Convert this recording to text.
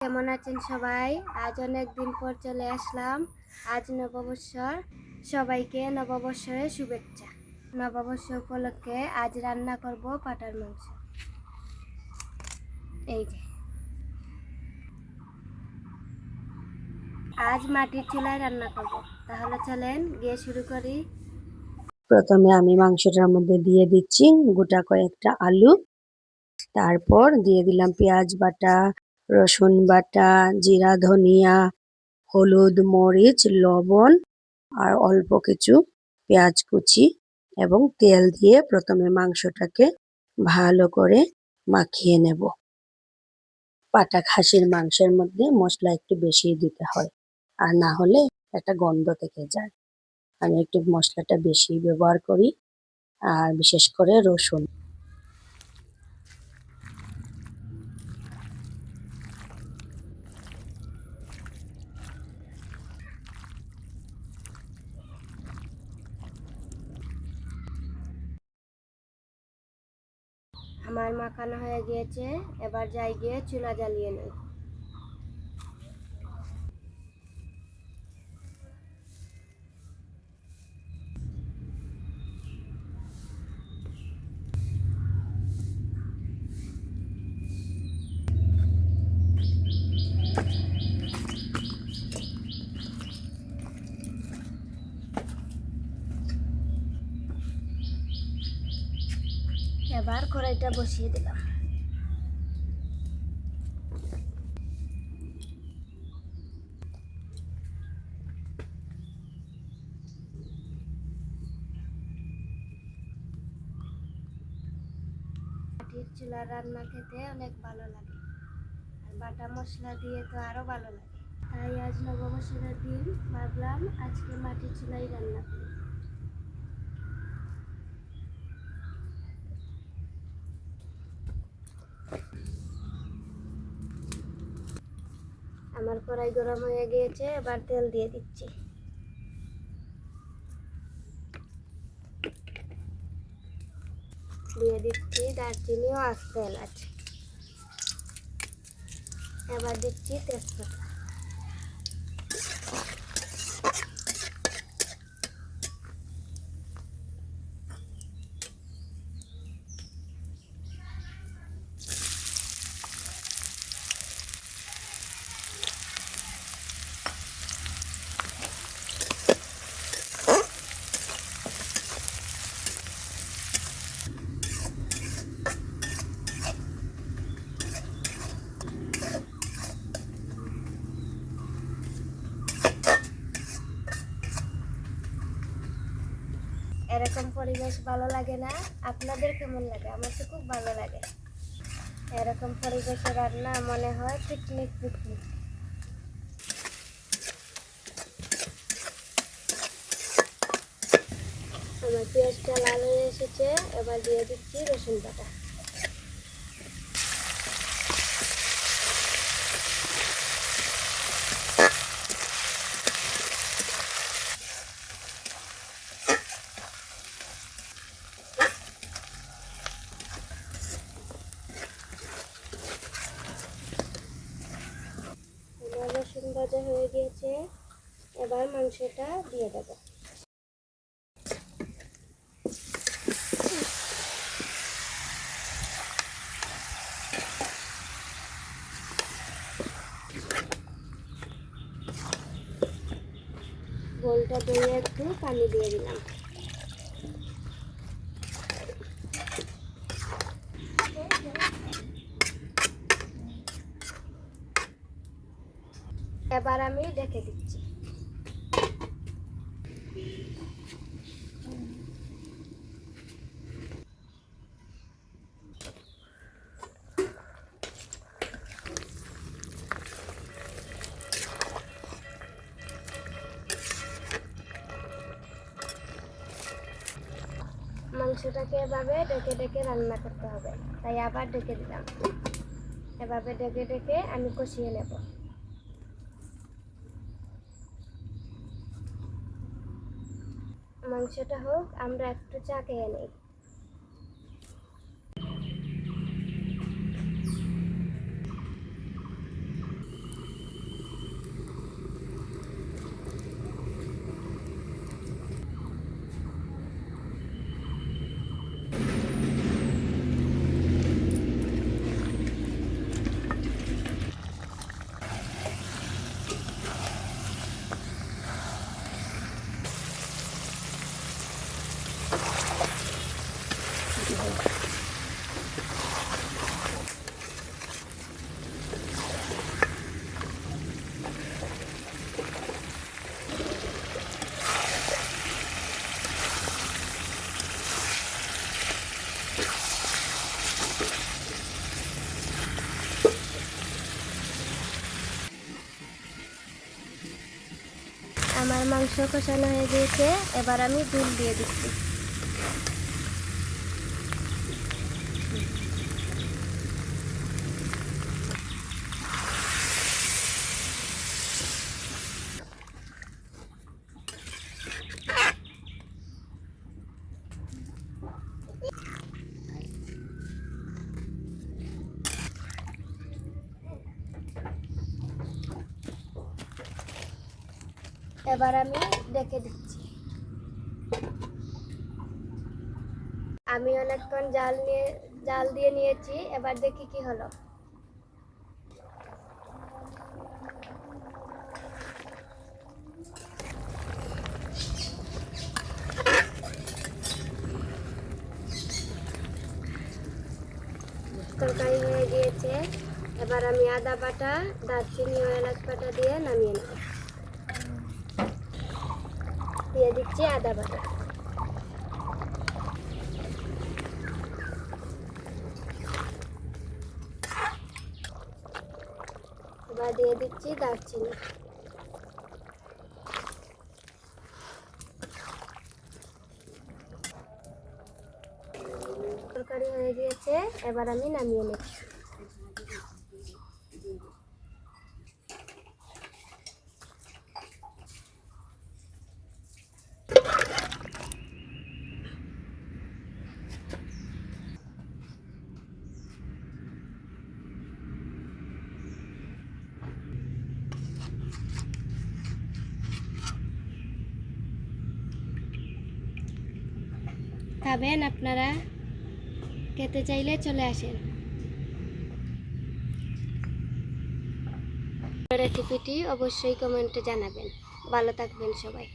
কেমন আছেন সবাই? আজ অনেক দিন পর চলে আসলাম। আজ নববর্ষর, সবাইকে নববর্ষের শুভেচ্ছা। নববর্ষ উপলক্ষে আজ রান্না করব পাঁঠার মাংস। এই যে আজ মাটির চুলায় রান্না করব। তাহলে চলেন গিয়ে শুরু করি। প্রথমে আমি মাংসটার মধ্যে দিয়ে দিচ্ছি গোটা কয়েকটা আলু, তারপর দিয়ে দিলাম পেঁয়াজ বাটা, রসুন বাটা, জিরা ধনিয়া, হলুদ মরিচ লবণ আর অল্প কিছু পেঁয়াজ কুচি এবং তেল দিয়ে প্রথমে মাংসটাকে ভালো করে মাখিয়ে নেব। পাটা খাসির মাংসের মধ্যে মশলা একটু বেশি দিতে হয়, আর না হলে একটা গন্ধ থেকে যায়। আমি একটু মশলাটা বেশি ব্যবহার করি, আর বিশেষ করে রসুন। আমার মাখানো হয়ে গিয়েছে, এবার যাই গিয়ে চুলা জ্বালিয়ে নেই। এবার কড়াইটা বসিয়ে দিলাম। মাটির চুলার রান্না খেতে অনেক ভালো লাগে, আর বাটা মশলা দিয়ে তো আরো ভালো লাগে। তাই আজ নববর্ষের দিন ভাবলাম আজকে মাটির চুলাই রান্না করি। আমার কড়াই গরম হয়ে গিয়েছে, এবার তেল দিয়ে দিচ্ছি। দিয়ে দিচ্ছি দারচিনি ও আস্ত এলাচ। এবার দিচ্ছি তেজপাতা। এরকম পরিবেশ ভালো লাগে না? আপনাদের কেমন লাগে? আমার তো খুব ভালো লাগে। এরকম পরিবেশে রান্না মনে হয় পিকনিক পিকনিক। আমার পেঁয়াজটা লাল হয়ে এসেছে, এবার দিয়ে দিচ্ছি রসুন বাটা। আমার রসুন ভাজা হয়ে গিয়েছে, এবার মাংসটা দিয়ে দেবো। ঝোলটা ধুয়ে একটু পানি দিয়ে দিলাম। এবার আমি ঢেকে দিচ্ছি। মাংসটাকে এভাবে ঢেকে ঢেকে রান্না করতে হবে, তাই আবার ঢেকে দিলাম। এভাবে ঢেকে ঢেকে আমি কষিয়ে নেব। মাংসটা হোক, আমরা একটু চা খেয়ে নেই। আমার মাংস কষানো হয়ে গিয়েছে, এবার আমি দুধ দিয়ে দিচ্ছি। এবার আমি ডেকে দিচ্ছি। আমি অনেকক্ষণ জাল দিয়ে নিয়েছি, এবার দেখি কি হলো। তরকারি হয়ে গিয়েছে, এবার আমি আদা বাটা, দারচিনি ও এলাচ বাটা দিয়ে নামিয়ে নেব। দিয়ে দিচ্ছি আদা বাটা। এবার দিয়ে দিচ্ছি দারচিনি। তরকারি হয়ে গিয়েছে, এবার আমি নামিয়ে নেব। খাবেন আপনারা? খেতে চাইলে চলে আসেন। রেসিপিটি অবশ্যই কমেন্টে জানাবেন। ভালো থাকবেন সবাই।